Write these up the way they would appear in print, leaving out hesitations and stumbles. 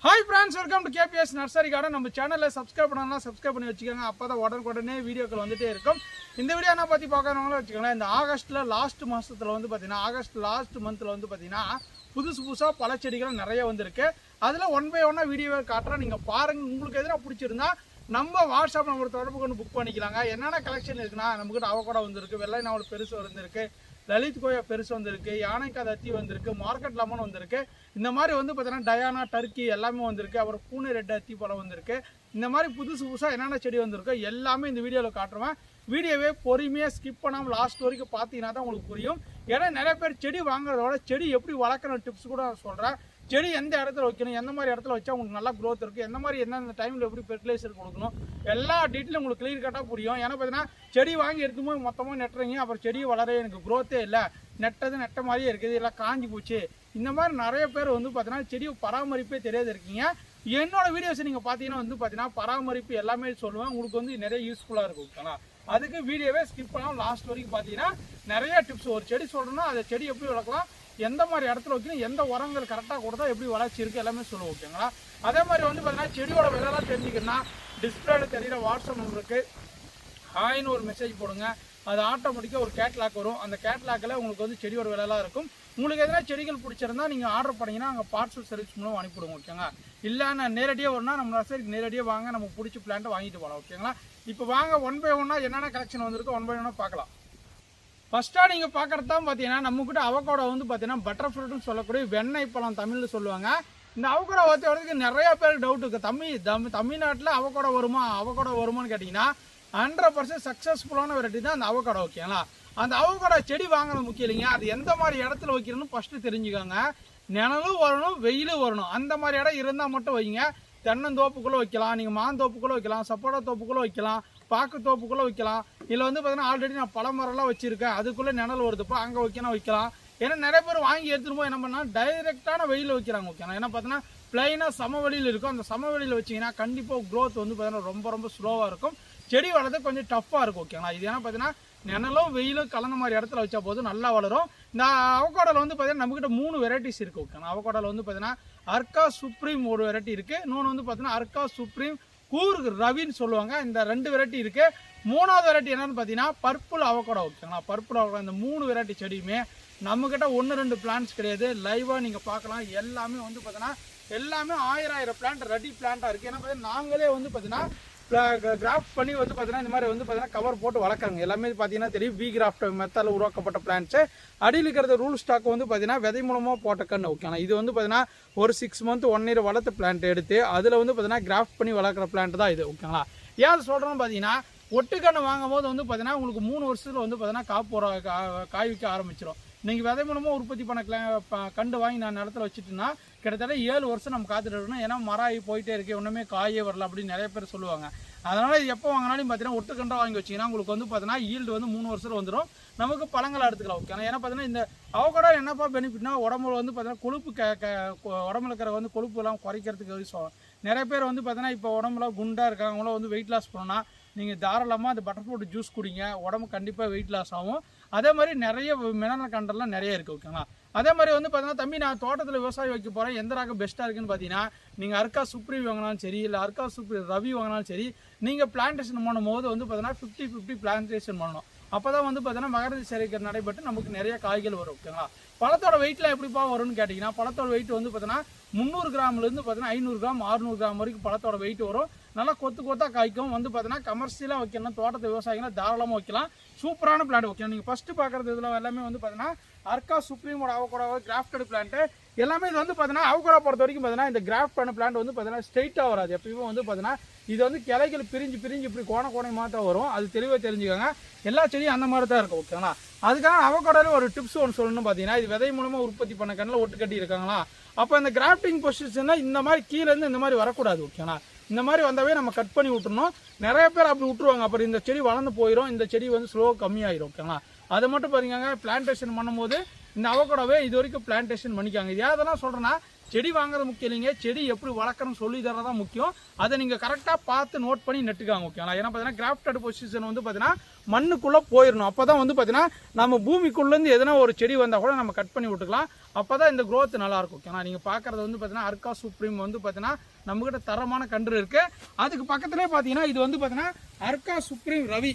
Hi friends, welcome to KBS nursery garden. நம்ம சேனலில் subscribe பண்ணலாம், சப்ஸ்கிரைப் பண்ணி வச்சுக்கோங்க. அப்போ தான் உடனே வீடியோக்கள் வந்துட்டே இருக்கும். இந்த வீடியோ என்ன பற்றி பார்க்குறவங்களும் வச்சுக்கோங்களேன். இந்த ஆகஸ்ட்டில் லாஸ்ட் மாதத்தில் வந்து பார்த்தீங்கன்னா, ஆகஸ்ட் லாஸ்ட் மந்தில் வந்து பார்த்தீங்கன்னா புதுசாக பல செடிகள் நிறைய வந்திருக்கு. அதில் ஒன் பை ஒன்னாக வீடியோவை காட்டுறேன், நீங்கள் பாருங்கள். உங்களுக்கு எதிராக பிடிச்சிருந்தா நம்ம வாட்ஸ்அப் நம்பர் தொடர்பு கொண்டு புக் பண்ணிக்கலாங்க. என்னென்ன கலெக்ஷன் இருக்குன்னா, நம்மக்கிட்ட அவகோடா வந்திருக்கு, வெள்ளை நாவல் பெருசு வந்திருக்கு, லலித் கோயா பெருசு வந்திருக்கு, யானைக்காய் அத்தி வந்திருக்கு, மார்க்கெட் லெமன் வந்திருக்கு. இந்த மாதிரி வந்து பார்த்தீங்கன்னா டயானா டர்க்கி எல்லாமே வந்திருக்கு. அப்புறம் பூனை ரெட் அத்தி பழம் வந்திருக்கு. இந்த மாதிரி புதுசாக என்னென்ன செடி வந்திருக்கோ எல்லாமே இந்த வீடியோவில் காட்டுருவேன். வீடியோவே பொறுமையாக ஸ்கிப் பண்ணாமல் லாஸ்ட் வரைக்கும் பார்த்தீங்கன்னா தான் உங்களுக்கு புரியும். ஏன்னா நிறைய பேர் செடி வாங்குறதோட செடி எப்படி வளர்க்குற டிப்ஸ் கூட நான் சொல்கிறேன். செடி எந்த இடத்துல வைக்கணும், எந்த மாதிரி இடத்துல வச்சா உங்களுக்கு நல்லா க்ரோத் இருக்குது, எந்த மாதிரி எந்தெந்த டைமில் எப்படி ஃபெர்டிலைசர் கொடுக்கணும், எல்லா டீட்டெயிலும் உங்களுக்கு கிளியர் கட்டாக புரியும். ஏன்னா பார்த்தீங்கன்னா செடி வாங்கி எடுக்கும்போது மொத்தமாக நெட்டுறீங்க, அப்புறம் செடி வளர எனக்கு க்ரோத்தே இல்லை, நெட்ட மாதிரியே இருக்குது, எல்லாம் காஞ்சி போச்சு. இந்த மாதிரி நிறைய பேர் வந்து பார்த்தீங்கன்னா செடியை பராமரிப்பே தெரியாது இருக்கீங்க. என்னோட வீடியோஸ் நீங்கள் பார்த்தீங்கன்னா வந்து பார்த்தீங்கன்னா பராமரிப்பு எல்லாமே சொல்லுவேன். உங்களுக்கு வந்து நிறைய யூஸ்ஃபுல்லாக இருக்கும். ஓகேங்களா? அதுக்கு வீடியோவே ஸ்கிப் பண்ணாமல் லாஸ்ட் வரைக்கும் பார்த்தீங்கன்னா நிறைய டிப்ஸ். ஒரு செடி சொல்கிறோன்னா அதை செடி எப்படி வளர்க்கலாம், எந்த மாதிரி இடத்துல வைக்கணும், எந்த உரங்கள் கரெக்டாக கொடுத்தா எப்படி வளர்ச்சி இருக்குது எல்லாமே சொல்லுவோம். ஓகேங்களா? அதே மாதிரி வந்து பார்த்தீங்கன்னா செடியோட விலைலாம் தெரிஞ்சுக்கணும்னா டிஸ்பிளேல தெரியுற வாட்ஸ்அப் நம்பருக்கு ஹாய்னு ஒரு மெசேஜ் போடுங்க. அது ஆட்டோமேட்டிக்காக ஒரு கேட்லாக் வரும். அந்த கேட்லாக்கில் உங்களுக்கு வந்து செடியோட விலைலாம் இருக்கும். உங்களுக்கு எதனா செடிகள் பிடிச்சிருந்தா நீங்கள் ஆர்டர் பண்ணிங்கன்னா அங்கே பார்சல் சர்வீஸ் மூலம் அனுப்பிவிடுங்க. ஓகேங்களா? இல்லை நான் நேரடியாக வரணும்னா நம்ம நர்சரிக்கு நேரடியாக வாங்க, நம்ம பிடிச்சி பிளான்ட்டை வாங்கிட்டு போகலாம். ஓகேங்களா? இப்போ வாங்க ஒன் பை ஒன்னாக என்னென்ன கலெக்ஷன் வந்திருக்கோ ஒன் பை ஒன்னாக பார்க்கலாம். ஃபஸ்ட்டாக நீங்கள் பார்க்குறது தான் பார்த்தீங்கன்னா நம்மக்கிட்ட அவகோடா வந்து பார்த்தீங்கன்னா பட்டர் ஃப்ரூட்னு சொல்லக்கூடிய வெண்ணெய் பழம் தமிழில் சொல்லுவாங்க. இந்த அவகோடா வரதுக்கு நிறைய பேருக்கு டவுட் இருக்குது. தமிழ்நாட்டில் அவகோடா வருமானு கேட்டிங்கன்னா 100% சக்ஸஸ்ஃபுல்லான வெரைட்டி தான் அந்த அவகோடா. ஓகேங்களா? அந்த அவகோடா செடி வாங்குறது முக்கியம் இல்லைங்க, அது எந்த மாதிரி இடத்துல வைக்கணும்னு ஃபஸ்ட்டு தெரிஞ்சுக்கோங்க. நிழலும் வரணும், வெயிலும் வரணும். அந்த மாதிரி இடம் இருந்தால் மட்டும் வைங்க. தென்னந்தோப்புக்குள்ளே வைக்கலாம், நீங்கள் மாந்தோப்புக்குள்ளே வைக்கலாம், சப்போட்டா தோப்புக்குள்ளே வைக்கலாம், பாக்கு தோப்புக்குள்ளே வைக்கலாம். இதில் வந்து பார்த்தீங்கன்னா ஆல்ரெடி நான் பழ மரம்லாம் வச்சுருக்கேன், அதுக்குள்ளே நிழல் வருதுப்போ அங்கே வைக்கலாம். ஏன்னா நிறைய பேர் வாங்கி எடுத்துகிட்டு போய் என்ன பண்ணால் டைரெக்டான வெயிலில் வைக்கிறாங்க. ஓகேங்களா? ஏன்னா பார்த்தீங்கன்னா பிளைனாக சமவெளியில் இருக்கும். அந்த சமவெளியில் வச்சிங்கன்னா கண்டிப்பாக க்ரோத் வந்து பார்த்தீங்கன்னா ரொம்ப ஸ்லோவாக இருக்கும். செடி வளர்றது கொஞ்சம் டஃப்பாக இருக்கும். ஓகேங்களா? இது ஏன்னா பார்த்தீங்கன்னா நிழலும் வெயிலும் கலந்த மாதிரி இடத்துல வச்சா போதும் நல்லா வளரும். இந்த அவகோடாவில் வந்து பார்த்தீங்கன்னா நம்மக்கிட்ட 3 வெரைட்டிஸ் இருக்குது. ஓகேங்களா? அவகோடாவில் வந்து பார்த்தீங்கன்னா அர்கா சுப்ரீம் ஒரு வெரைட்டி இருக்குது. இன்னொன்று வந்து பார்த்தீங்கன்னா அர்கா சுப்ரீம் கூர்க் ரவின்னு சொல்லுவாங்க. இந்த 2 வெரைட்டி இருக்குது. 3வது வெரைட்டி என்னன்னு பார்த்தீங்கன்னா பர்பிள் அவகோடா. ஓகேங்களா? பர்பிள் அவகோடா இந்த 3 வெரைட்டி செடியுமே நம்மக்கிட்ட 1-2 பிளான்ட்ஸ் கிடையாது. லைவாக நீங்கள் பார்க்கலாம். எல்லாமே வந்து பார்த்தீங்கன்னா எல்லாமே 1000 பிளான்ட் ரெடி பிளான்ட்டாக இருக்குது. ஏன்னா பார்த்தீங்கன்னா நாங்களே வந்து பார்த்தீங்கன்னா கிராஃப்ட் பண்ணி வந்து பார்த்தீங்கன்னா இந்த மாதிரி வந்து பார்த்தீங்கன்னா கவர் போட்டு வளர்க்குறாங்க. எல்லாமே பார்த்தீங்கன்னா தெரியும் வி கிராஃப்ட் மெத்தடில் உருவாக்கப்பட்ட பிளான்ட்ஸு. அடியில் இருக்கிறது ரூல் ஸ்டாக் வந்து பார்த்தீங்கன்னா விதை மூலமாக போட்ட கன்று. ஓகேங்களா? இது வந்து பார்த்தீங்கன்னா ஒரு 6 மந்த் 1 இயர் வளர்த்த பிளான்ட் எடுத்து அதில் வந்து பார்த்தீங்கன்னா கிராஃப்ட் பண்ணி வளர்க்குற பிளான்ட் தான் இது. ஓகேங்களா? ஏன் சொல்கிறோன்னு பார்த்தீங்கன்னா ஒட்டுக்கன்று வாங்கும் போது வந்து பார்த்தீங்கன்னா உங்களுக்கு 3 வருஷத்தில் வந்து பார்த்தீங்கன்னா காய் வைக்க ஆரம்பிச்சிடும். நீங்கள் விதை மூலமாக உற்பத்தி பண்ண கண்டு வாங்கி நான் நிலத்தில் வச்சுட்டுன்னா கிட்டத்தட்ட 7 வருஷம் நம்ம காத்துட்டு இருக்கணும். ஏன்னா மரம் ஆகி போயிட்டே இருக்குது, ஒன்றுமே காயே வரல அப்படின்னு நிறைய பேர் சொல்லுவாங்க. அதனால் இது எப்போ வாங்கினாலும் பார்த்தீங்கன்னா ஒட்டுக்கண்டாக வாங்கி வச்சிங்கன்னா உங்களுக்கு வந்து பார்த்தீங்கன்னா ஈல்டு வந்து 3 வருஷம் வந்துடும். நமக்கு பழங்களை எடுத்துக்கலாம். ஓகே? ஏன்னா பார்த்தீங்கன்னா இந்த அவகோடா என்னப்பா பெனிஃபிட்னா உடம்புல வந்து பார்த்தீங்கன்னா கொழுப்பு உடம்புல இருக்கிற வந்து கொழுப்புலாம் குறைக்கிறதுக்கு யூஸ் ஆகும். நிறைய பேர் வந்து பார்த்தீங்கன்னா இப்போ உடம்புல குண்டாக இருக்காங்களோ வந்து வெயிட் லாஸ் பண்ணணும்னா நீங்கள் தாராளமாக அந்த பட்டர் ஃப்ரூட் ஜூஸ் குடிங்க, உடம்பு கண்டிப்பாக வெயிட் லாஸ் ஆகும். அதே மாதிரி நிறைய மினரல் கண்டென்ட்லாம் நிறைய இருக்குது. ஓகேங்களா? அதே மாதிரி வந்து பார்த்தீங்கன்னா தம்பி நான் தோட்டத்தில் விவசாயம் வைக்க போகிறேன், எந்த ரகம் பெஸ்ட்டாக இருக்குன்னு பார்த்தீங்கன்னா நீங்கள் அர்கா சுப்ரீம் வாங்கினாலும் சரி, இல்லை அர்கா சுப்ரீம் ரவி வாங்கினாலும் சரி, நீங்கள் பிளான்டேஷன் பண்ணும்போது வந்து பார்த்தீங்கன்னா 50-50 பிளான்டேஷன் பண்ணணும். அப்போ தான் வந்து பார்த்தீங்கன்னா மகரந்த சேர்க்கை நடைபெற்று நமக்கு நிறைய காய்கள் வரும். ஓகேங்களா? பழத்தோட வெயிட்லாம் எப்படிப்பா வரும்னு கேட்டிங்கன்னா பழத்தோட வெயிட் வந்து பார்த்தீங்கன்னா 300 கிராம்லேருந்து பார்த்தீங்கன்னா 500 கிராம் 600 கிராம் வரைக்கும் பழத்தோட வெயிட் வரும். நல்லா கொத்தாக காய்க்கும். வந்து பார்த்தீங்கன்னா கமர்ஷியலாக வைக்கணும், தோட்டத்தை விவசாயிகளை தாராளமாக வைக்கலாம். சூப்பரான பிளான்ட். ஓகே? நீங்கள் ஃபஸ்ட்டு பார்க்குறது இதில் எல்லாமே வந்து பார்த்தீங்கன்னா அர்கா சுப்ரீமோட அவகோடா கிராஃப்டட் பிளான்ட்டு எல்லாமே. இது வந்து பார்த்தீங்கன்னா அவகோடா பொறுத்த வரைக்கும் பார்த்தீங்கன்னா இந்த கிராஃப்ட் பண்ண பிளான்ட் வந்து பார்த்தீங்கன்னா ஸ்ட்ரெயிட்டாக வராது. எப்பயுமே வந்து பார்த்தீங்கன்னா இது வந்து கிளைகள் பிரிஞ்சு இப்படி கோணமாக தான் வரும். அது தெளிவாக தெரிஞ்சுக்கோங்க. எல்லா செடியும் அந்த மாதிரி தான் இருக்கும். ஓகேங்களா? அதுக்காக அவகோடாவில் ஒரு டிப்ஸ் ஒன்று சொல்லணும்னு பார்த்தீங்கன்னா இது விதை மூலமாக உற்பத்தி பண்ண கண்ணில் ஒட்டு கட்டி இருக்காங்களா, அப்போ இந்த கிராஃப்டிங் பொசிஷன்னா இந்த மாதிரி கீழேருந்து இந்த மாதிரி வரக்கூடாது. ஓகேங்களா? இந்த மாதிரி வந்தாவே நம்ம கட் பண்ணி விட்டுருணும். நிறைய பேர் அப்படி விட்டுருவாங்க, அப்புறம் இந்த செடி வளர்ந்து போயிடும், இந்த செடி வந்து ஸ்லோ கம்மியாயிரும். ஓகேங்களா? அதை மட்டும் பாருங்க, பிளான்டேஷன் பண்ணும்போது இந்த அவகோடாவே இது வரைக்கும் பிளான்டேஷன் பண்ணிக்காங்க. இது எதெல்லாம் சொல்கிறேன்னா செடி வாங்குறது முக்கியம் இல்லைங்க, செடி எப்படி வளர்க்கணும்னு சொல்லி தரதான் முக்கியம். அதை நீங்கள் கரெக்டாக பார்த்து நோட் பண்ணி நட்டுக்காங்க ஓகேங்களா. ஏன்னா பார்த்தீங்கன்னா கிராஃப்டட் பொசிஷன் வந்து பார்த்தீங்கன்னா மண்ணுக்குள்ளே போயிடணும். அப்போ தான் வந்து பார்த்தீங்கன்னா நம்ம பூமிக்குள்ளேருந்து எதனா ஒரு செடி வந்தால் கூட நம்ம கட் பண்ணி விட்டுக்கலாம். அப்போ தான் இந்த க்ரோத் நல்லாயிருக்கும் ஓகேங்களா. நீங்கள் பார்க்குறது வந்து பார்த்தீங்கன்னா அர்கா சுப்ரீம் வந்து பார்த்தீங்கன்னா நம்மகிட்ட தரமான கன்று இருக்குது. அதுக்கு பக்கத்துலேயே பார்த்தீங்கன்னா இது வந்து பார்த்தீங்கன்னா அர்கா சுப்ரீம் ரவி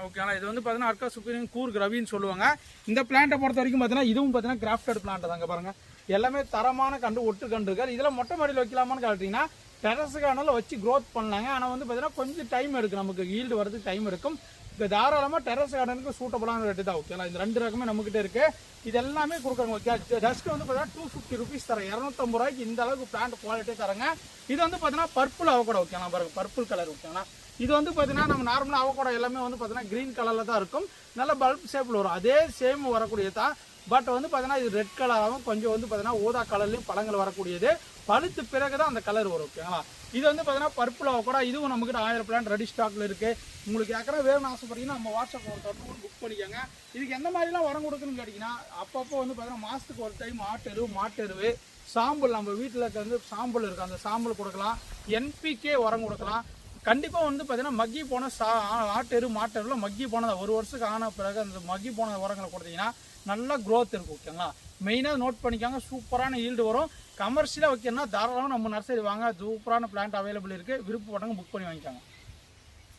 ஓகேங்களா. இது வந்து பார்த்தீங்கன்னா அர்கா சுப்ரீம் கூர்க் ரவின்னு சொல்லுவாங்க. இந்த பிளான்ட்டை பொறுத்த வரைக்கும் பார்த்தீங்கன்னா இதுவும் பார்த்தீங்கன்னா கிராஃப்டட் பிளான்ட் தாங்க. பாருங்கள் எல்லாமே தரமான கண்டு ஒட்டு கண்டுகள். இதில் மொட்டை மாடியில் வைக்கலாமான்னு கேட்டிங்கன்னா டெரஸுக்கானால வச்சு க்ரோத் பண்ணலாங்க. ஆனால் வந்து பார்த்தீங்கன்னா கொஞ்சம் டைம் எடுக்கும், நமக்கு ஈல்டு வரதுக்கு டைம் இருக்கும். இப்போ தாராளமாக டெரஸ் கார்டனுக்கு சூட்டபுளான ரேட்டு தான் ஓகேங்களா. இந்த 2 ரகமே நம்மகிட்ட இருக்குது. இது எல்லாமே கொடுக்குறாங்க ஓகே. ஜஸ்ட் வந்து பார்த்தீங்கன்னா 250 ருபீஸ் தரேன். 250 ரூபாய்க்கு இந்த அளவுக்கு பிளான்ட் குவாலிட்டியே தரங்க. இது வந்து பார்த்தீங்கன்னா பர்பிள் அவகோடா ஓகேங்களா. பாருங்கள் பர்பிள் கலர் ஓகேங்களா. இது வந்து பார்த்தீங்கன்னா நம்ம நார்மலாக அவகோடா எல்லாமே வந்து பார்த்தீங்கன்னா க்ரீன் கலரில் தான் இருக்கும். நல்ல பல்ப் ஷேப்பில் வரும். அதே சேம் வரக்கூடியது தான். பட் வந்து பார்த்தீங்கன்னா இது ரெட் கலராகவும் கொஞ்சம் வந்து பார்த்தீங்கன்னா ஊதா கலர்லையும் பழங்கள் வரக்கூடியது. பழுத்து பிறகு தான் அந்த கலர் வரும் ஓகேங்களா. இது வந்து பார்த்தீங்கன்னா பர்பிள் அவகோடா. இதுவும் நம்மகிட்ட 1000 பிளான்ட் ரெடி ஸ்டாக்ல இருக்குது. உங்களுக்கு ஏற்கனவே வேணும்னு ஆசைப்பட்டீங்கன்னா நம்ம வாட்ஸ்அப் ஒரு தொடர்பு புக் பண்ணிக்கோங்க. இதுக்கு எந்த மாதிரிலாம் உரம் கொடுக்கணும்னு கேட்டிங்கன்னா அப்பப்போ வந்து பார்த்தீங்கன்னா மாதத்துக்கு ஒரு டைம் மாட்டெருவு சாம்பல், நம்ம வீட்டில் வந்து சாம்பல் இருக்குது, அந்த சாம்பல் கொடுக்கலாம். NPK உரம் கொடுக்கலாம். கண்டிப்பாக வந்து பார்த்தீங்கன்னா மக்கி போன மாட்டெருவில் மக்கி போனதை 1 வருஷத்துக்கு ஆன பிறகு அந்த மக்கி போன உரங்களை கொடுத்தீங்கன்னா நல்லா க்ரோத் இருக்கும் ஓகேங்களா. மெயினாக நோட் பண்ணிக்காங்க, சூப்பரான ஈல்டு வரும். கமர்ஷியலாக வைக்கணும்னா தாராளமாக நம்ம நர்சரி வாங்க, சூப்பரான பிளான்ட் அவைலபிள் இருக்குது. விருப்பப்பட்டவங்க புக் பண்ணி வாங்கிக்காங்க.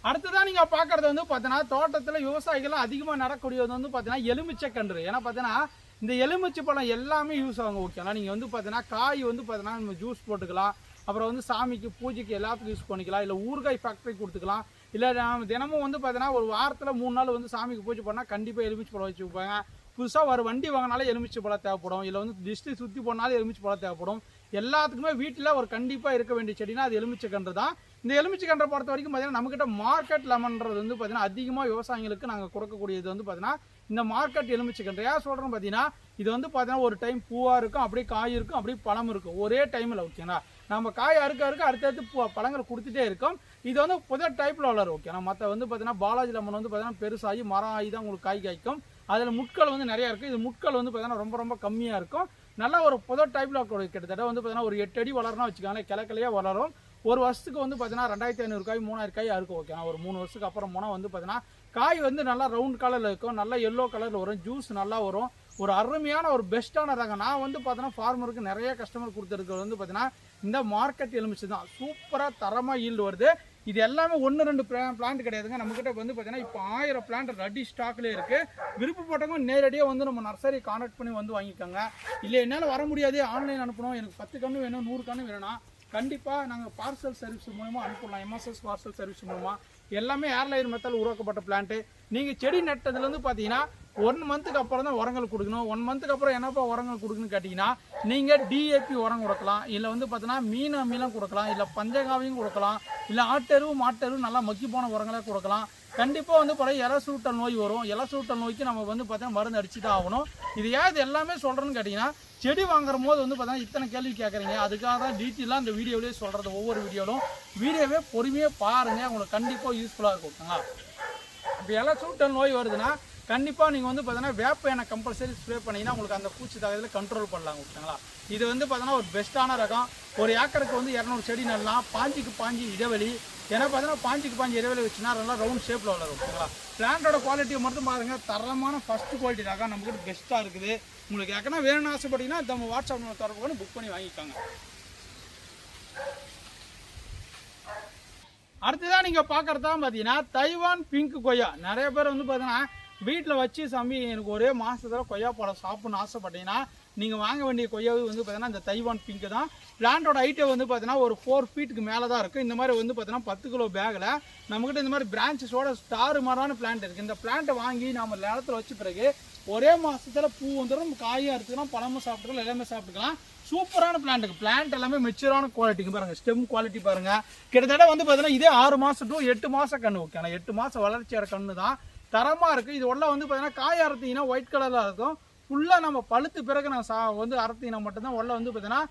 அடுத்ததான் நீங்கள் பார்க்குறது வந்து பார்த்தீங்கன்னா தோட்டத்தில் விவசாயிகள் அதிகமாக நடக்கூடியது வந்து பார்த்தீங்கன்னா எலுமிச்சை கன்று. ஏன்னா பார்த்தீங்கன்னா இந்த எலுமிச்சை பழம் எல்லாமே யூஸ் ஆகும் ஓகேங்களா. நீங்கள் வந்து பார்த்தீங்கன்னா காய் வந்து பார்த்தீங்கன்னா நம்ம ஜூஸ் போட்டுக்கலாம். அப்புறம் வந்து சாமிக்கு பூஜைக்கு எல்லாத்துக்கும் யூஸ் பண்ணிக்கலாம். இல்லை ஊறுகாய் ஃபேக்ட்ரி கொடுத்துக்கலாம். இல்லை தினமும் வந்து பார்த்தீங்கன்னா ஒரு வாரத்தில் 3 நாள் வந்து சாமிக்கு பூஜை பண்ணால் கண்டிப்பாக எலுமிச்சை பழம் வச்சு வைப்பாங்க. புதுசாக ஒரு வண்டி வாங்கினாலும் எலுமிச்சை பழம் தேவைப்படும். இல்லை வந்து டிஸ்ட்ரி சுற்றி போனாலும் எலுமிச்சை பழம் தேவைப்படும். எல்லாத்துக்குமே வீட்டில் ஒரு கண்டிப்பாக இருக்க வேண்டிய செடினா அது எலுமிச்சை கன்று தான். இந்த எலுமிச்சை கன்றை பொறுத்த வரைக்கும் பார்த்தீங்கன்னா நம்மக்கிட்ட மார்க்கெட் லெமன்றது வந்து பார்த்தீங்கன்னா அதிகமாக விவசாயிகளுக்கு நாங்கள் கொடுக்கக்கூடியது வந்து பார்த்தீங்கன்னா இந்த மார்க்கெட் எலுமிச்சை கன்று. ஏன் சொல்கிறோம் பார்த்தீங்கன்னா இது வந்து பார்த்தீங்கன்னா ஒரு டைம் பூவாக இருக்கும், அப்படியே காய் இருக்கும், அப்படியே பழம் இருக்கும் ஒரே டைமில் ஓகேங்களா. நம்ம காய் அறுக்க அடுத்தடுத்து பழங்கள் கொடுத்துட்டே இருக்கும். இது வந்து புதிய டைப்பில் வளரும் ஓகேண்ணா. மற்ற வந்து பார்த்தீங்கன்னா பாலாஜி லெமன் வந்து பார்த்தீங்கன்னா பெருசாகி மரம் ஆகி தான் உங்களுக்கு காய் காய்க்கும். அதில் முட்கள் வந்து நிறையா இருக்குது. இது முட்கள் வந்து பார்த்தீங்கன்னா ரொம்ப ரொம்ப கம்மியாக இருக்கும். நல்லா ஒரு புதிய டைப்பில் கிட்டத்தட்ட வந்து பார்த்தீங்கன்னா ஒரு 8 அடி வளரணும் வச்சுக்காங்களேன். கிளைக்கிளையாக வளரும். ஒரு வருஷத்துக்கு வந்து பார்த்தீங்கன்னா 2500 காய் 3000 காய் இருக்கும் ஓகேண்ணா. ஒரு 3 வருஷத்துக்கு அப்புறம் போனால் வந்து பார்த்தீங்கன்னா காய் வந்து நல்லா ரவுண்ட் கலரில் இருக்கும், நல்லா எல்லோ கலரில் வரும், ஜூஸ் நல்லா வரும். ஒரு அருமையான ஒரு பெஸ்ட்டான ரகம். நான் வந்து பார்த்தீங்கன்னா ஃபார்மருக்கு நிறைய கஸ்டமர் கொடுத்துருக்கிறது வந்து பார்த்தீங்கன்னா இந்த மார்க்கெட் எலுமிச்சை தான். சூப்பராக தரமாக ஈல்டு வருது. இது எல்லாமே 1-2 பிளான்ட் கிடையாதுங்க. நம்மக்கிட்ட வந்து பார்த்தீங்கன்னா இப்போ 1000 பிளான்ட் ரெடி ஸ்டாக்லேயே இருக்குது. விருப்பப்பட்டவங்க நேரடியாக வந்து நம்ம நர்சரி கான்டாக்ட் பண்ணி வந்து வாங்கிக்கோங்க. இல்லை என்னால் வர முடியாது, ஆன்லைன் அனுப்பணும், எனக்கு 10 கன்று வேணும் 100 கன்று வேணும்னா கண்டிப்பாக நாங்கள் பார்சல் சர்வீஸ் மூலமாக அனுப்பலாம். MSS பார்சல் சர்வீஸ் மூலமாக எல்லாமே ஏர்லைன் மெத்தடில் உருவாக்கப்பட்ட பிளான்ட்டு. நீங்கள் செடி நட்டதுலேருந்து பார்த்தீங்கன்னா 1 மந்த்துக்கு அப்புறம் தான் உரங்கள் கொடுக்கணும். 1 மந்த்துக்கு அப்புறம் என்னப்பா உரங்கள் கொடுக்கணும்னு கேட்டிங்கன்னா நீங்கள் DAP உரம் கொடுக்கலாம். இல்லை வந்து பார்த்தீங்கன்னா மீன் அமிலம் கொடுக்கலாம். இல்லை பஞ்சகாவியும் கொடுக்கலாம். இல்லை மாட்டெருவு நல்லா மக்கி போன உரங்களே கொடுக்கலாம். கண்டிப்பாக வந்து பழைய இலை சூட்டல் நோய் வரும். இலை சூட்டல் நோய்க்கு நம்ம வந்து பார்த்தீங்கன்னா மருந்து அடிச்சு தான் ஆகணும். இது ஏன் இது எல்லாமே சொல்கிறேன்னு கேட்டிங்கன்னா செடி வாங்குற போது வந்து பார்த்தீங்கன்னா இத்தனை கேள்வி கேட்குறீங்க. அதுக்காக தான் டீட்டெயிலாக இந்த வீடியோவிலே சொல்கிறது. ஒவ்வொரு வீடியோவே பொறுமையாக பாருங்கள், உங்களுக்கு கண்டிப்பாக யூஸ்ஃபுல்லாக இருக்கும் ஓகேங்களா. இப்போ இலை சூட்டல் நோய் வருதுன்னா கண்டிப்பாக நீங்கள் வந்து பார்த்தீங்கன்னா வேப்ப எண்ணெய் கம்பல்சரி ஸ்ப்ரே பண்ணிங்கன்னா உங்களுக்கு அந்த பூச்சி தாக்கத்தில் கண்ட்ரோல் பண்ணலாம் ஓகேங்களா. இது வந்து பார்த்தீங்கன்னா ஒரு பெஸ்ட்டான ரகம். ஒரு ஏக்கருக்கு வந்து 200 செடி நடலாம். 5x5 இடைவெளி. ஏன்னா பார்த்தீங்கன்னா 5x5 இடைவெளி வச்சுன்னா நல்லா ரவுண்ட் ஷேப்பில் வளரும் ஓகேங்களா. பிளான்ட்டோட குவாலிட்டியை மட்டும் பாருங்கள், தரமான ஃபஸ்ட்டு குவாலிட்டி ரகம் நம்மக்கிட்ட பெஸ்ட்டாக இருக்குது. உங்களுக்கு ஏற்கனவே வேணும்னு ஆசைப்பட்டீங்கன்னா நம்ம வாட்ஸ்அப் தொடர்பு பண்ணி புக் பண்ணி வாங்கிக்கோங்க. அடுத்ததான் நீங்கள் பார்க்குறது தான் பார்த்தீங்கன்னா தைவான் பிங்க் கொய்யா. நிறைய பேர் வந்து பார்த்தீங்கன்னா வீட்டில் வச்சு சாமி எனக்கு ஒரே மாதத்தில் கொய்யா பழம் சாப்பிட்ணுன்னு ஆசைப்பட்டீங்கன்னா நீங்கள் வாங்க வேண்டிய கொய்யாவே வந்து பார்த்தீங்கன்னா இந்த தைவான் பிங்க் தான். பிளான்ட்டோட ஹைட்டே வந்து பார்த்தீங்கன்னா ஒரு 4 ஃபீட்டுக்கு மேலே தான் இருக்குது. இந்த மாதிரி வந்து பார்த்தீங்கன்னா 10 கிலோ பேக்கில் நம்மக்கிட்ட இந்த மாதிரி பிரான்ச்சஸோட ஸ்டார் மாதிரியான பிளான்ட் இருக்குது. இந்த பிளான்ட்டை வாங்கி நம்ம நிலத்தில் வச்ச பிறகு ஒரே மாதத்தில் பூ வந்துடும், காயாக எடுத்துக்கலாம், பழமும் சாப்பிட்டுக்கலாம், எல்லாமே சாப்பிட்டுக்கலாம். சூப்பரான பிளான்ட் எல்லாமே மெச்சூரான குவாலிட்டிங்க. பாருங்கள் ஸ்டெம் குவாலிட்டி பாருங்கள். கிட்டத்தட்ட வந்து பார்த்தீங்கன்னா இதே 6 மாதம் to 8 மாதம் கன்று ஓகே. ஆனால் 8 மாதம் வளர்ச்சியோட கன்று தான் தரமாக இருக்குது. இது உள்ள வந்து பார்த்தீங்கன்னா காய் அறுத்தீங்கன்னா ஒயிட் கலரில் இருக்கும். ஃபுல்லாக நம்ம பழுத்து பிறகு நான் வந்து அறுத்தீங்கன்னா மட்டும்தான் உள்ள வந்து பார்த்தீங்கன்னா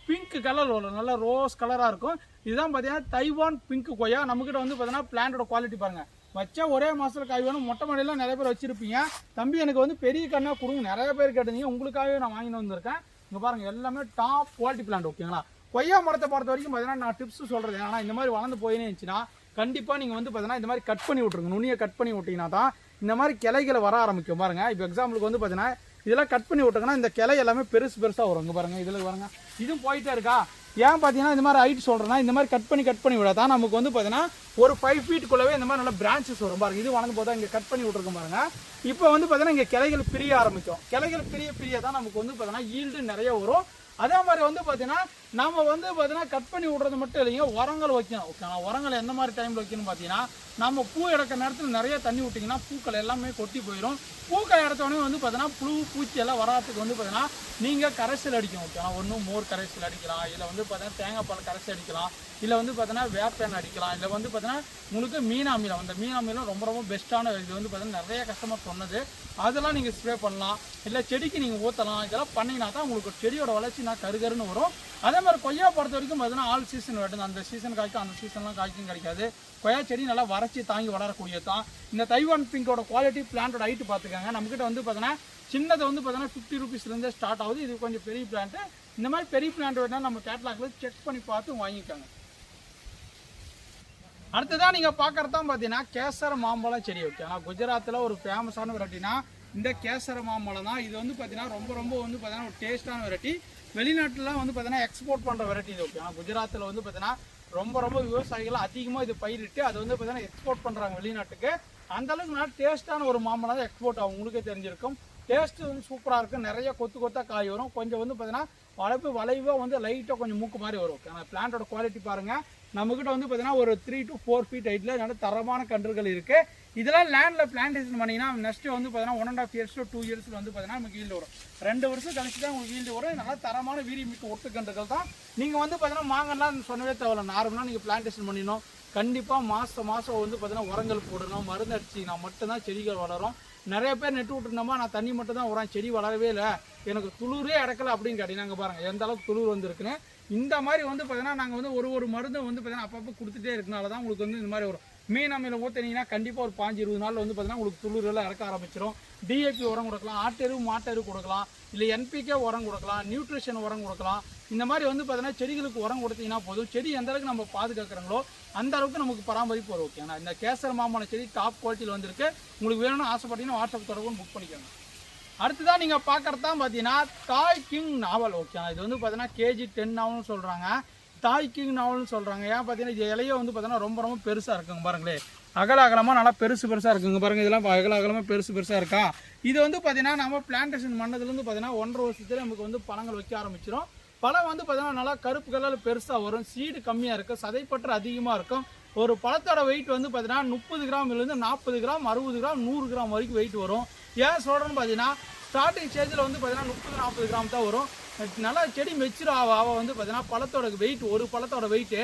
பிங்க் கலர் வரும், நல்லா ரோஸ் கலராக இருக்கும். இதுதான் பார்த்தீங்கன்னா தைவான் பிங்க் கொய்யா. நம்மக்கிட்ட வந்து பார்த்தீங்கன்னா பிளான்ட்டோட குவாலிட்டி பாருங்கள். வச்சா ஒரே மாதத்தில் காய் வேணும். மொட்டை மாடியெல்லாம் நிறைய பேர் வச்சுருப்பீங்க. தம்பி எனக்கு வந்து பெரிய கண்ணாக கொடுங்க நிறைய பேர் கேட்டீங்க, உங்களுக்காகவே நான் வாங்கிட்டு வந்திருக்கேன். இங்கே பாருங்கள் எல்லாமே டாப் குவாலிட்டி பிளான்ட் ஓகேங்களா. கொய்யா மரத்தை பொறுத்த வரைக்கும் பார்த்தீங்கன்னா நான் டிப்ஸ் சொல்கிறது ஆனால் இந்த மாதிரி வளர்ந்து போயினே இருந்துச்சுன்னா கண்டிப்பாக நீங்கள் வந்து பார்த்தீங்கன்னா இந்த மாதிரி கட் பண்ணி விட்ருங்க. நுனியை கட் பண்ணி விட்டிங்கன்னா தான் இந்த மாதிரி கிளைகளை வர ஆரம்பிக்கும். பாருங்கள் இப்போ எக்ஸாம்பிளுக்கு வந்து பார்த்தீங்கன்னா இதெல்லாம் கட் பண்ணி விட்டுங்கன்னா இந்த கிளை எல்லாமே பெருசாக வரும். இங்கே பாருங்கள் இதில் பாருங்கள் இதுவும் போயிட்டே இருக்கா. ஏன் பார்த்தீங்கன்னா இந்த மாதிரி ஹைட் சொல்கிறேன்னா இந்த மாதிரி கட் பண்ணி விடாதான் நமக்கு வந்து பார்த்தீங்கன்னா ஒரு 5 ஃபீட்டுக்குள்ளவே இந்த மாதிரி நல்லா பிரான்ச்சஸ் வரும். பாருங்கள் இது வளர்ந்து போதா இங்கே கட் பண்ணி விட்ருக்கோம் பாருங்கள். இப்போ வந்து பார்த்தீங்கன்னா இங்கே கிளைகள் பிரிய ஆரம்பிக்கும். கிளைகள் பிரிய தான் நமக்கு வந்து பார்த்தீங்கன்னா ஈல்டு நிறைய வரும். அதே மாதிரி வந்து பார்த்தீங்கன்னா நம்ம வந்து பார்த்தீங்கன்னா கட் பண்ணி விட்றது மட்டும் இல்லைங்க, உரங்கள் வைக்கணும் ஓகேங்களா. உரங்கள் எந்த மாதிரி டைமில் வைக்கணும்னு பார்த்தீங்கன்னா நம்ம பூ எடுக்கிற நேரத்தில் நிறைய தண்ணி விட்டிங்கன்னா பூக்கள் எல்லாமே கொட்டி போயிடும். பூக்கள் எடுத்தோடனே வந்து பார்த்தீங்கன்னா புழு பூச்சி எல்லாம் வராதுக்கு வந்து பார்த்தீங்கன்னா நீங்கள் கரைசல் அடிக்கணும் ஓகேங்களா. ஒன்றும் மோர் கரைசல் அடிக்கலாம், இல்லை வந்து பார்த்தீங்கன்னா தேங்காய் பால் கரைசல் அடிக்கலாம், இல்லை வந்து பார்த்தீங்கன்னா வேப்பெண்ணெய் அடிக்கலாம், இல்லை வந்து பார்த்தீங்கன்னா உங்களுக்கு மீன் அமிலம். அந்த மீன் அமிலம் ரொம்ப ரொம்ப பெஸ்ட்டான இது வந்து பார்த்தீங்கன்னா நிறைய கஸ்டமர் சொன்னது. அதெல்லாம் நீங்கள் ஸ்ப்ரே பண்ணலாம், இல்லை செடிக்கு நீங்கள் ஊற்றலாம். இதெல்லாம் பண்ணிங்கன்னா தான் உங்களுக்கு செடியோட வளர்ச்சி நான் கருகருன்னு வரும். அதே மாதிரி கொய்யா பொறுத்த வரைக்கும் பார்த்தீங்கன்னா ஆல் சீசன் வேணும். அந்த சீசன் காய்க்கும் அந்த சீசன்லாம் காய்க்கும் கிடைக்காது. கொய்யா செடி நல்லா வறட்சி தாங்கி வளரக்கூடியது தான். இந்த தைவான் பிங்கோட குவாலிட்டி பிளான்ட்டோட ஹைட்டு பார்த்துக்காங்க. நம்மக்கிட்ட வந்து பார்த்தீங்கன்னா சின்னது வந்து பார்த்தீங்கன்னா 50 ரூபீஸ்லேருந்தே ஸ்டார்ட் ஆகுது. இது கொஞ்சம் பெரிய பிளான்ட்டு. இந்த மாதிரி பெரிய பிளான்ட் வேணால் நம்ம கேட்லாக்ல செக் பண்ணி பார்த்து வாங்கிக்காங்க. அடுத்ததான் நீங்கள் பார்க்குறது தான் பார்த்தீங்கன்னா கேசர மாம்பழம் செடி ஓகேங்களா. குஜராத்தில் ஒரு ஃபேமஸான வெரைட்டினா இந்த கேசர மாம்பழம் தான். இது வந்து பார்த்தீங்கன்னா ரொம்ப ரொம்ப வந்து பார்த்தீங்கன்னா ஒரு டேஸ்ட்டான வெரைட்டி. வெளிநாட்டிலாம் வந்து பார்த்தீங்கன்னா எக்ஸ்போர்ட் பண்ணுற வெரைட்டி இது ஓகேங்களா. குஜராத்தில் வந்து பார்த்தீங்கன்னா ரொம்ப ரொம்ப விவசாயிகள் அதிகமாக இது பயிரிட்டு அதை வந்து பார்த்தீங்கன்னா எக்ஸ்போர்ட் பண்ணுறாங்க வெளிநாட்டுக்கு. அந்தளவுக்கு நல்லா டேஸ்ட்டான ஒரு மாம்பழம் தான் எக்ஸ்போர்ட் ஆகும். உங்களுக்கே தெரிஞ்சிருக்கும். டேஸ்ட்டு வந்து சூப்பராக இருக்கும். நிறைய கொத்து கொத்தாக காய் வரும். கொஞ்சம் வந்து பார்த்தீங்கன்னா வளைவாக வந்து லைட்டாக கொஞ்சம் மூக்கு மாதிரி வரும் ஓகே. பிளான்ட்டோட குவாலிட்டி பாருங்கள். நம்மக்கிட்ட வந்து பார்த்தீங்கன்னா ஒரு 3 to 4 feet ஹைட்டில் நல்ல தரமான கன்றுகள் இருக்குது. இதெல்லாம் லேண்டில் பிளான்டேஷன் பண்ணிங்கன்னா நெக்ஸ்ட்டு வந்து பார்த்தீங்கன்னா 1.5 years to 2 years வந்து பார்த்தீங்கன்னா நமக்கு ஈல்டு வரும். 2 வருஷம் கழிச்சு தான் உங்களுக்கு ஈல்டு வரும். நல்லா தரமான வீரியமிக்க ஒட்டு கன்றுகள் தான். நீங்கள் வந்து பார்த்தீங்கன்னா மாங்கலாம் சொன்னவே தேவையில்ல. நார்மலாக நீங்கள் பிளான்டேஷன் பண்ணிடணும். கண்டிப்பாக மாதம் வந்து பார்த்தீங்கன்னா உரங்கள் போடணும், மருந்து அடிச்சிங்கன்னா மட்டும்தான் செடிகள் வளரும். நிறைய பேர் நெட்டு விட்டுருந்தோமா நான் தண்ணி மட்டும் தான் உரம், செடி வளரவே இல்லை, எனக்கு துளுரே அடக்கலை அப்படின்னு கேட்டீங்க. நாங்கள் பாருங்கள் எந்த அளவுக்கு துளுர் வந்துருக்குன்னு. இந்த மாதிரி வந்து பார்த்தீங்கன்னா நாங்கள் வந்து ஒரு மருந்து வந்து பார்த்தீங்கன்னா அப்பப்போ கொடுத்துட்டே இருக்கனால தான் உங்களுக்கு வந்து இந்த மாதிரி வரும். மீன் அம்மையில் ஊற்றினீங்கன்னா கண்டிப்பாக ஒரு 15-20 நாள் வந்து பார்த்தீங்கன்னா உங்களுக்கு துளுரெல்லாம் இறக்க ஆரம்பிச்சிடும். டிஏபி உரம் கொடுக்கலாம், ஆட்டெரு மாட்டெரு கொடுக்கலாம், இல்லை என்பிகே உரம் கொடுக்கலாம், நியூட்ரிஷன் உரம் கொடுக்கலாம். இந்த மாதிரி வந்து பார்த்தீங்கன்னா செடிகளுக்கு உரம் கொடுத்தீங்கன்னா போதும். செடி எந்த அளவுக்கு நம்ம பாதுகாக்கிறோங்களோ அந்த அளவுக்கு நமக்கு பராமரிப்பு வரும் ஓகேங்களா. இந்த கேசர மாம்பழம் செடி டாப் குவாலிட்டியில் வந்திருக்கு. உங்களுக்கு வேணும்னு ஆசைப்பட்டீங்கன்னா வாட்ஸ்அப் தொடர்புன்னு புக் பண்ணிக்கோங்க. அடுத்ததான் நீங்கள் பார்க்குறது தான் பார்த்தீங்கன்னா டாய் கிங் நாவல் ஓகேங்களா. இது வந்து பார்த்தீங்கன்னா KG 10 நாவல்னு சொல்கிறாங்க, டாய் கிங் நாவல்னு சொல்கிறாங்க. ஏன் பார்த்தீங்கன்னா இது இலையே வந்து பார்த்தீங்கன்னா ரொம்ப ரொம்ப பெருசாக இருக்குங்க. பாருங்களே அகலமாக நல்லா பெருசாக இருக்குங்க. பாருங்கள் இதெல்லாம் அகலமாக பெருசாக இருக்கா. இது வந்து பார்த்தீங்கன்னா நம்ம பிளான்டேஷன் பண்ணதுலேருந்து பார்த்தீங்கன்னா 1.5 வருஷத்துல நமக்கு வந்து பழங்கள் வைக்க ஆரம்பிச்சிடும். பழம் வந்து பார்த்தீங்கன்னா நல்லா கருப்பு கலரில் பெருசாக வரும். சீடு கம்மியாக இருக்கும், சதைப்பற்று அதிகமாக இருக்கும். ஒரு பழத்தோட வெயிட் வந்து பார்த்தீங்கன்னா 30 கிராம்லேருந்து 40 கிராம் 60 கிராம் 100 கிராம் வரைக்கும் வெயிட் வரும். ஏன் சொல்கிறேன்னு பார்த்தீங்கன்னா ஸ்டார்டிங் ஸ்டேஜில் வந்து பார்த்தீங்கன்னா 30-40 கிராம் தான் வரும். நல்லா செடி மெச்சூர் ஆக வந்து பார்த்தீங்கன்னா பழத்தோட வெயிட், ஒரு பழத்தோட வெயிட்டு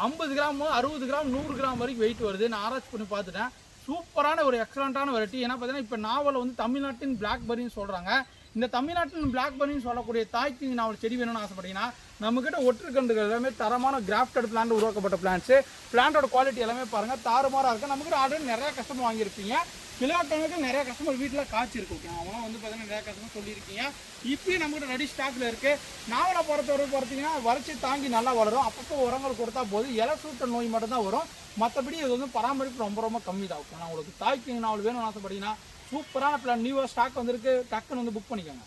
50 கிராம் 60 கிராம் 100 கிராம் வரைக்கும் வெயிட் வருது. நான் ஆராய்ச்சி பண்ணி பார்த்துட்டேன். சூப்பரான ஒரு எக்ஸலண்ட்டான வெரைட்டி. ஏன்னா பார்த்தீங்கன்னா இப்போ நாவல் வந்து தமிழ்நாட்டின் பிளாக்பெரின்னு சொல்கிறாங்க. இந்த தமிழ்நாட்டின் பிளாக்பெரின்னு சொல்லக்கூடிய தாய் கிங் நாவல் செடி வேணும்னு ஆசைப்பட்டீங்கன்னா நம்மக்கிட்ட ஒற்றுக்கண்டுகள் எல்லாமே தரமான கிராஃப்டட் பிளான்ட் உருவாக்கப்பட்ட பிளான்ட்ஸு. பிளான்ட்டோட குவாலிட்டி எல்லாமே பாருங்கள் தாறுமாறாக இருக்குது. நம்மக்கிட்ட ஆல்ரெடி நிறையா கஸ்டமர் வாங்கியிருப்பீங்க. கிலோ கணக்கில் நிறைய கஸ்டமர் வீட்டில் காய்ச்சிருக்கு. அவங்களாம் வந்து பார்த்தீங்கன்னா நிறையா கஸ்டமர் சொல்லியிருக்கீங்க. இப்பயும் நம்மகிட்ட ரெடி ஸ்டாக்கில் இருக்குது. நாவலை பார்த்தீங்கன்னா வறட்சி தாங்கி நல்லா வளரும். அப்பப்போ உரங்கள் கொடுத்தா போதும். இலை சூட்ட நோய் மட்டும்தான் வரும். மற்றபடி இது வந்து பராமரிப்பு ரொம்ப ரொம்ப கம்மி தான். ஓகே, உங்களுக்கு தாய் கிங் நாவல் வேணும்னு ஆசைப்பட்டீங்கன்னா சூப்பரான பிளான் நியூவாக ஸ்டாக் வந்திருக்கு. டக்குன்னு வந்து புக் பண்ணிக்கோங்க.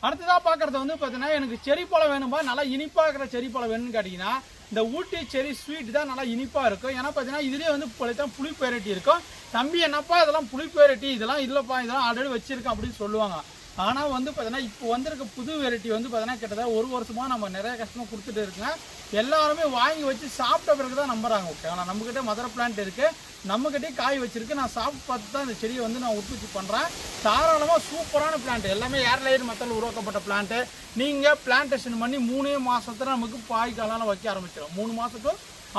அடுத்ததாக பார்க்குறது வந்து பார்த்தீங்கன்னா எனக்கு செரி பழம் வேணும்பா, நல்லா இனிப்பாக இருக்கிற செரி பழம் வேணும்னு கேட்டிங்கன்னா இந்த ஊட்டி செரி ஸ்வீட் தான் நல்லா இனிப்பாக இருக்கும். ஏன்னா பார்த்தீங்கன்னா இதுலேயே வந்து புளிப்பு வெரைட்டி இருக்கும். தம்பி என்னப்பா இதெல்லாம் புளிப்பு வெரைட்டி, இதெல்லாம் இல்லைப்பா இதெல்லாம் ஆல்ரெடி வச்சுருக்கேன் அப்படின்னு சொல்லுவாங்க. ஆனால் வந்து பார்த்தீங்கன்னா இப்போ வந்திருக்க புது வெரைட்டி வந்து பார்த்தீங்கன்னா கிட்டத்தட்ட 1 வருஷமாக நம்ம நிறைய கஷ்டமாக கொடுத்துட்டு இருக்குங்க. எல்லாருமே வாங்கி வச்சு சாப்பிட்ட பிறகு தான் நம்புறாங்க. ஓகே, ஆனால் நம்மக்கிட்ட மதர் பிளான்ட் இருக்குது, நம்மக்கிட்டே காய் வச்சிருக்கு. நான் சாப்பிட்டு பார்த்து தான் இந்த செடியை வந்து நான் உற்பத்தி பண்ணுறேன். தாராளமாக சூப்பரான பிளான்ட், எல்லாமே ஏர்லைன் மெத்தடில் உருவாக்கப்பட்ட பிளான்ட்டு. நீங்கள் பிளான்டேஷன் பண்ணி 3 மாதத்துல நமக்கு காயெல்லாம் வைக்க ஆரம்பிச்சிடும். 3 மாதம் to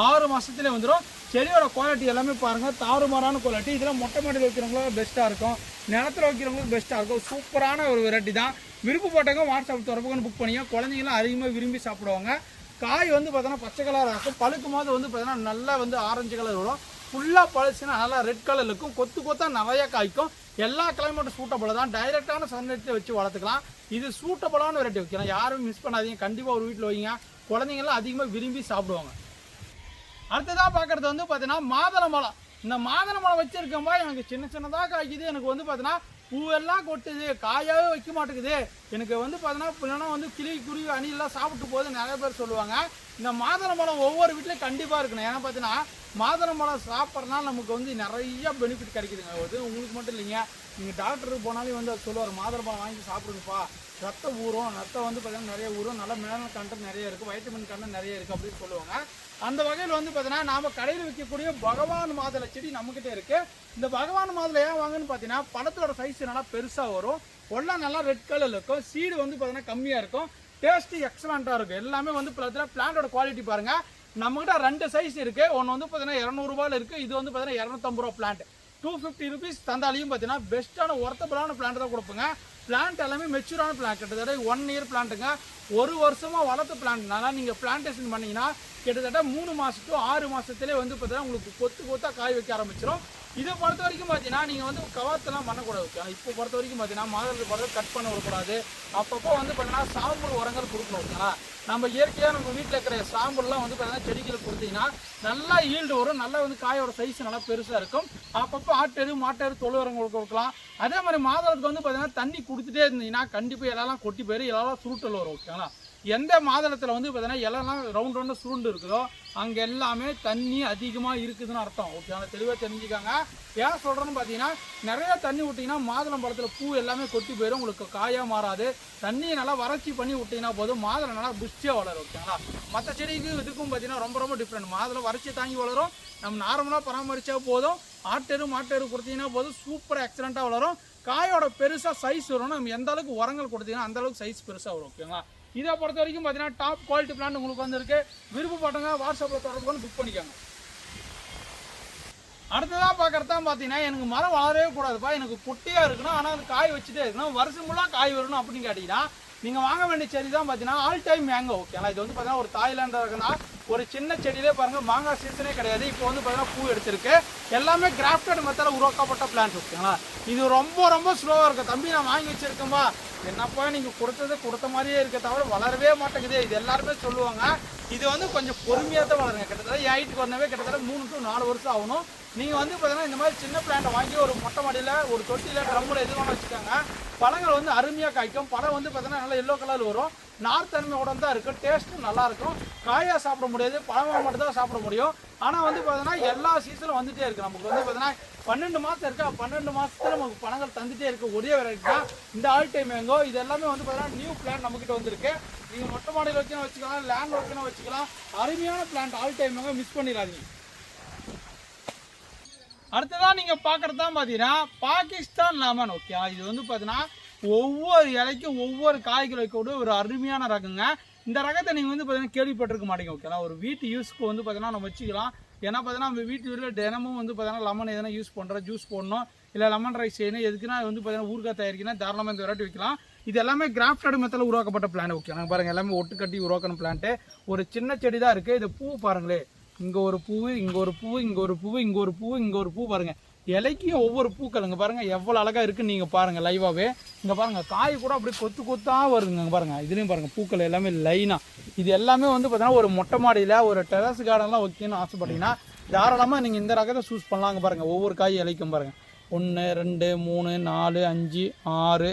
6 மாதத்துலேயே வந்துடும். செடியோட குவாலிட்டி எல்லாமே பாருங்கள் தாறுமாறான குவாலிட்டி. இதெல்லாம் மொட்டை மாடியில் வைக்கிறவங்களும் பெஸ்ட்டாக இருக்கும், நிலத்தில் வைக்கிறவங்களுக்கும் பெஸ்ட்டாக இருக்கும். சூப்பரான ஒரு வெரைட்டி தான். விருப்பப்பட்டவங்க வாட்ஸ்அப் தொடர்புன்னு புக் பண்ணிங்க. குழந்தைங்களாம் அதிகமாக விரும்பி சாப்பிடுவாங்க. காய் வந்து பார்த்தோன்னா பச்சை கலராக இருக்கும். பழுக்கும் போது வந்து பார்த்தீங்கன்னா நல்லா வந்து ஆரஞ்சு கலர் வரும். ஃபுல்லாக பழுச்சுன்னா நல்லா ரெட் கலர் இருக்கும். கொத்து கொத்தாக நிறையா காய்க்கும். எல்லா கிளைமேட்டும் சூட்டபிள் தான். டைரெக்டான சன்லைட்டில் வச்சு வளர்த்துக்கலாம். இது சூட்டபிளான வெரைட்டி வைக்கலாம். யாரும் மிஸ் பண்ணாதீங்க. கண்டிப்பாக ஒரு வீட்டில் வைங்க. குழந்தைங்கள்லாம் அதிகமாக விரும்பி சாப்பிடுவாங்க. அடுத்ததாக பார்க்குறது வந்து பார்த்தீங்கன்னா மாதுளம்பழம். இந்த மாதுளம்பழம் வச்சுருக்கம்பா எனக்கு சின்ன சின்னதாக காய்க்குது. எனக்கு வந்து பார்த்தீங்கன்னா பூவெல்லாம் கொட்டுது, காயாவே வைக்க மாட்டேங்குது. எனக்கு வந்து பார்த்தீங்கன்னா வந்து கிளி குருவி அணிலாம் சாப்பிட்டு போகுது நிறைய பேர் சொல்லுவாங்க. இந்த மாதுளம்பழம் ஒவ்வொரு வீட்லேயும் கண்டிப்பாக இருக்கணும். ஏன்னா பார்த்தீங்கன்னா மாதுளம்பழம் சாப்பிட்றதுனால நமக்கு வந்து நிறைய பெனிஃபிட் கிடைக்குதுங்க. அது உங்களுக்கு மட்டும் இல்லைங்க, நீங்கள் டாக்டருக்கு போனாலே வந்து அது சொல்லுவார், மாதுளம்பழம் வாங்கி சாப்பிடுங்கப்பா, ரத்தம் ஊறும், ரத்தம் வந்து பார்த்தீங்கன்னா நிறைய ஊறும், நல்ல மினரல் கண்டென்ட் நிறைய இருக்குது, வைட்டமின் கண்டென்ட் நிறைய இருக்குது அப்படின்னு சொல்லுவாங்க. அந்த வகையில் வந்து பார்த்தீங்கன்னா நாம் கடையில் விற்கக்கூடிய பகவான் மாதுளை செடி நம்மக்கிட்ட இருக்குது. இந்த பகவான் மாதுளை ஏன் வாங்கன்னு பார்த்தீங்கன்னா பழத்தோட சைஸ் நல்லா பெருசாக வரும், ஒல்லாம் நல்லா ரெட் கலரில் இருக்கும், சீடு வந்து பார்த்தீங்கன்னா கம்மியாக இருக்கும், டேஸ்ட்டு எக்ஸலண்ட்டாக இருக்கும். எல்லாமே வந்து பிளான்ட்டோட குவாலிட்டி பாருங்கள். நம்மகிட்ட 2 சைஸ் இருக்குது. ஒன்று வந்து பார்த்தீங்கன்னா 200 ரூபாயில் இருக்குது. இது வந்து பார்த்தீங்கன்னா 250 ரூபா பிளான்ட். 250 ருபீஸ் தந்தாலையும் பார்த்தீங்கன்னா பெஸ்ட்டான ஒர்த்தபிளான பிளான்ட் தான் கொடுப்போங்க. பிளான்ட் எல்லாமே மெச்சூரான பிளான்ட், கிட்டத்தட்ட 1 இயர் பிளான்ட்டுங்க. 1 வருஷமாக வளர்த்த பிளான்ட்னால நீங்கள் பிளான்டேஷன் பண்ணிங்கன்னா கிட்டத்தட்ட 3 மாதம் to 6 மாதத்துலேயே வந்து பார்த்தீங்கன்னா உங்களுக்கு கொத்தாக காய் வைக்க ஆரம்பிச்சிடும். இதை பொறுத்த வரைக்கும் பார்த்தீங்கன்னா நீங்கள் வந்து கவாத்தெல்லாம் பண்ணக்கூடாது. இப்போ பொறுத்த வரைக்கும் பார்த்தீங்கன்னா மாதத்துக்கு பொறுத்த கட் பண்ண விடக்கூடாது. அப்பப்போ வந்து பார்த்தீங்கன்னா சாம்பல் உரங்கள் கொடுக்கணும். ஓகேங்களா, நம்ம இயற்கையாக நம்ம வீட்டில் இருக்கிற சாம்பல்லாம் வந்து பார்த்தீங்கன்னா செடிகளுக்கு கொடுத்தீங்கன்னா நல்லா ஈல்டு வரும், நல்லா வந்து காயோட சைஸ் நல்லா பெருசாக இருக்கும். அப்பப்போ ஆட்டெரு மாட்டெரு தொழு உரங்கள் கொடுக்கலாம். அதே மாதிரி மாதத்துக்கு வந்து பார்த்தீங்கன்னா தண்ணி கொடுத்துட்டே இருந்தீங்கன்னா கண்டிப்பாக இலெல்லாம் கொட்டி போயிடும், இலெல்லாம் சுருட்டல் வரும். ஓகேங்களா, எந்த மாதளத்தில் வந்து பார்த்தீங்கன்னா இலெல்லாம் ரவுண்ட் சுருண்டு இருக்குதோ அங்கே எல்லாமே தண்ணி அதிகமாக இருக்குதுன்னு அர்த்தம். ஓகேங்களா, தெளிவாக தெரிஞ்சுக்காங்க. ஏன் சொல்கிறேன்னு பார்த்தீங்கன்னா நிறையா தண்ணி விட்டிங்கன்னா மாதுளம் பழத்தில் பூ எல்லாமே கொட்டி போயிடும், உங்களுக்கு காயாக மாறாது. தண்ணியை நல்லா வறட்சி பண்ணி விட்டிங்கன்னா போதும், மாதுளை நல்லா புஷ்டியாக வளரும். ஓகேங்களா, மற்ற செடிக்கு இதுக்கும் பார்த்தீங்கன்னா ரொம்ப டிஃப்ரெண்ட். மாதுளை வறட்சி தாங்கி வளரும், நம்ம நார்மலாக பராமரித்தா போதும். மாட்டெரு கொடுத்தீங்கன்னா போதும், சூப்பராக எக்ஸலண்ட்டாக வளரும். காயோட பெருசாக சைஸ் வரும். நம்ம எந்த அளவுக்கு உரங்கள் கொடுத்தீங்கன்னா அந்த அளவுக்கு சைஸ் பெருசாக வரும். ஓகேங்களா, இதை பொறுத்த வரைக்கும் பார்த்தீங்கன்னா டாப் குவாலிட்டி பிளான் உங்களுக்கு வந்துருக்கு. விருப்பப்பட்டவங்க வாட்ஸ்அப்பில் தொடர்பு கொண்டு புக் பண்ணிக்கோங்க. அடுத்ததாக பார்க்குறது தான் பார்த்தீங்கன்னா எனக்கு மரம் வளரவே கூடாதுப்பா, எனக்கு குட்டியாக இருக்கணும், ஆனால் அது காய் வச்சுட்டே இருக்கணும், வருஷம் ஃபுல்லாக காய் வரணும் அப்படின்னு கேட்டிங்கன்னா நீங்கள் வாங்க வேண்டிய செடி தான் பார்த்தீங்கன்னா ஆல் டைம் மேங்கோ. ஓகேங்களா, இது வந்து பார்த்தீங்கன்னா ஒரு தாய்லாண்டாக இருக்குன்னா ஒரு சின்ன செடியிலே பாருங்கள் மாங்காய் சீசனே கிடையாது. இப்போ வந்து பார்த்தீங்கன்னா பூ எடுத்திருக்கு. எல்லாமே கிராஃப்டட் மெத்தடில் உருவாக்கப்பட்ட பிளான்ட். ஓகேங்களா, இது ரொம்ப ஸ்லோவாக இருக்கும். தம்பி நான் வாங்கி வச்சுருக்கேன்பா, என்னப்பா நீங்கள் கொடுத்த மாதிரியே இருக்க தவிர வளரவே மாட்டேங்குது, இது எல்லாருமே சொல்லுவாங்க. இது வந்து கொஞ்சம் பொறுமையாக தான் வளருங்க. கிட்டத்தட்ட ஹைட்டுக்கு வரவே கிட்டத்தட்ட 3 to 4 வருஷம் ஆகணும். நீங்கள் வந்து பார்த்தீங்கன்னா இந்த மாதிரி சின்ன பிளான்ட்டை வாங்கி ஒரு மொட்டை மாடியில் ஒரு தொட்டியில் ட்ரம்மில் எது வேணும் வச்சுக்காங்க. பழங்கள் வந்து அருமையாக காய்க்கும். பழம் வந்து பார்த்தீங்கன்னா நல்லா எல்லோ கலர் வரும், நார்த்தன்மையோட தான் இருக்கும், டேஸ்ட்டும் நல்லாயிருக்கும். காயாக சாப்பிட முடியாது, பழமாக மட்டும் தான் சாப்பிட முடியும். ஆனால் வந்து பார்த்தீங்கன்னா எல்லா சீசனும் வந்துகிட்டே இருக்குது. நமக்கு வந்து பார்த்தீங்கன்னா 12 மாதம் இருக்கா, 12 மாதத்துல நமக்கு பழங்கள் தந்துகிட்டே இருக்குது. ஒரே வெரைட்டி தான் இந்த ஆல் டைம் மேங்கோ. இது எல்லாமே வந்து பார்த்தீங்கன்னா நியூ பிளான் நம்மக்கிட்ட வந்துருக்கு. நீங்கள் மொட்டை மாடியில் வைக்கணும் வச்சுக்கலாம், லேண்ட் வைக்கணும் வச்சுக்கலாம். அருமையான plant all time mango, miss பண்ணிடாதீங்க. அடுத்ததான் நீங்கள் பார்க்குறது தான் பார்த்தீங்கன்னா பாகிஸ்தான் லெமன். ஓகே, இது வந்து பார்த்தீங்கன்னா ஒவ்வொரு இலைக்கும் ஒவ்வொரு காய்கள் வைக்கக்கூடிய ஒரு அருமையான ரகங்க. இந்த ரகத்தை நீங்கள் வந்து பார்த்தீங்கன்னா கேள்விப்பட்டிருக்க மாட்டீங்க. ஓகேங்களா, ஒரு வீட்டு யூஸ்க்கு வந்து பார்த்தீங்கன்னா நம்ம வச்சுக்கலாம். ஏன்னா பார்த்தீங்கன்னா நம்ம வீட்டில் தினமும் வந்து பார்த்தீங்கன்னா லெமன் எதனா யூஸ் பண்ணுறோம், ஜூஸ் போடணும், இல்லை லெமன் ரைஸ் செய்யணும், எதுக்குன்னா வந்து பார்த்தீங்கன்னா ஊறுகாய் தயாரிக்கணும், தாராளமாக இந்த வெரைட்டி வைக்கலாம். இது எல்லாமே கிராஃப்டட் மெத்தடில் உருவாக்கப்பட்ட பிளான். ஓகே, நாங்கள் பாருங்கள் எல்லாமே ஒட்டு கட்டி உருவாக்கின பிளான்ட்டு. ஒரு சின்ன செடி தான் இருக்குது. இது பூ பாருங்களே, இங்கே ஒரு பூ, இங்கே ஒரு பூ, இங்கே ஒரு பூ, இங்கே ஒரு பூ, இங்கே ஒரு பூ பாருங்கள். இலைக்கும் ஒவ்வொரு பூக்களுங்க பாருங்கள் எவ்வளோ அழகாக இருக்குன்னு நீங்கள் பாருங்கள் லைவாகவே. இங்கே பாருங்கள் காய் கூட அப்படி கொத்தாக வருதுங்க. பாருங்கள் இதுலேயும் பாருங்கள் பூக்கள் எல்லாமே லைனாக. இது எல்லாமே வந்து பார்த்தீங்கன்னா ஒரு மொட்டை மாடியில் ஒரு டெரஸ் கார்டன்லாம் வைக்கணும்னு ஆசைப்பட்டீங்கன்னா தாராளமாக நீங்கள் இந்த ரகத்தை சூஸ் பண்ணலாங்க. பாருங்கள் ஒவ்வொரு காய் இலைக்கும் பாருங்கள் 1 2 3 4 5 6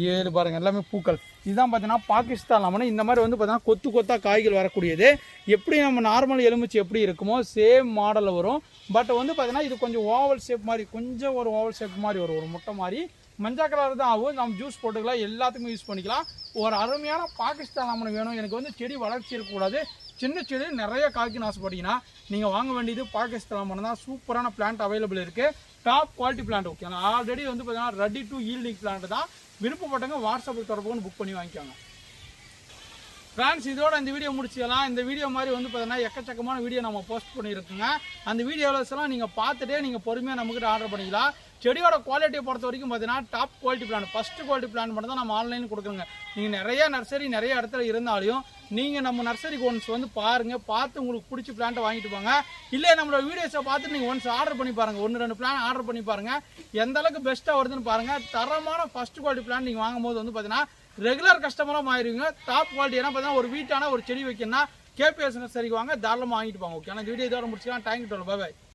7 பாருங்கள் எல்லாமே பூக்கள். இதுதான் பார்த்தீங்கன்னா பாகிஸ்தான் லெமன். இந்த மாதிரி வந்து பார்த்தீங்கன்னா கொத்தாக காய்கள் வரக்கூடியது. எப்படி நம்ம நார்மல் எலுமிச்சி எப்படி இருக்குமோ சேம் மாடலில் வரும். பட் வந்து பார்த்தீங்கன்னா இது கொஞ்சம் ஓவல் ஷேப் மாதிரி, கொஞ்சம் ஒரு ஓவல் ஷேப் மாதிரி வரும், ஒரு முட்டை மாதிரி மஞ்சள் கலர் தான் ஆகும். நம்ம ஜூஸ் போட்டுக்கலாம், எல்லாத்துக்குமே யூஸ் பண்ணிக்கலாம். ஒரு அருமையான பாகிஸ்தான் லெமன் வேணும், எனக்கு வந்து செடி வளர்ச்சி இருக்கக்கூடாது, சின்ன செடி நிறைய காய்க்குன்னு ஆசைப்பட்டீங்கன்னா நீங்கள் வாங்க வேண்டியது பாகிஸ்தான் லெமன் தான். சூப்பரான பிளான்ட் அவைலபிள் இருக்குது, top quality plant. Okay, already வந்து பார்த்தீங்கன்னா ரெடி டு ஈல்டிங் பிளான்ட் தான். விருப்பப்பட்டவங்க வாட்ஸ்அப்பில் தொடர்பு புக் பண்ணி வாங்கிக்கோங்க. ஃப்ரெண்ட்ஸ் இதோட இந்த வீடியோ முடிச்சிக்கலாம். இந்த வீடியோ மாதிரி வந்து பார்த்தீங்கன்னா எக்கச்சக்கமான வீடியோ நம்ம போஸ்ட் பண்ணியிருக்குங்க. அந்த வீடியோஸ்லாம் நீங்கள் பார்த்துட்டே நீங்கள் பொறுமையாக நம்மக்கிட்ட ஆர்டர் பண்ணிக்கலாம். செடியோட குவாலிட்டியை பொறுத்த வரைக்கும் பார்த்தீங்கன்னா top quality plan, first quality plan மட்டும் தான் நம்ம ஆன்லைனில் கொடுக்குறோங்க. நீங்கள் நிறைய நர்சரி நிறைய இடத்துல இருந்தாலும் நீங்கள் நம்ம நர்சரிக்கு ஒன்ஸ் வந்து பாருங்கள், பார்த்து உங்களுக்கு பிடிச்ச பிளான்ட்டை வாங்கிட்டு போங்க. இல்லை நம்மளோட வீடியோஸை பார்த்துட்டு நீங்கள் ஒன்ஸ் ஆர்டர் பண்ணி பாருங்கள், 1-2 பிளான் ஆர்டர் பண்ணி பாருங்கள், எந்த அளவுக்கு பெஸ்ட்டாக வருதுன்னு பாருங்கள். தரமான ஃபஸ்ட் குவாலிட்டி பிளான் நீங்கள் வாங்கும்போது வந்து பார்த்தீங்கன்னா ரெகுலர் கஸ்டமராக மாறிடுவீங்க. டாப் குவாலிட்டி ஏன்னா பார்த்தீங்கன்னா ஒரு வீட்டான ஒரு செடி வைக்கணும்னா கேபிஎஸ் நர்சரிக்கு வாங்க, தாராளமாக வாங்கிட்டு போங்க. ஓகே, ஆனால் இந்த வீடியோ இதோட முடிச்சுக்கலாம். தேங்க்யூ, பாய் பாய்.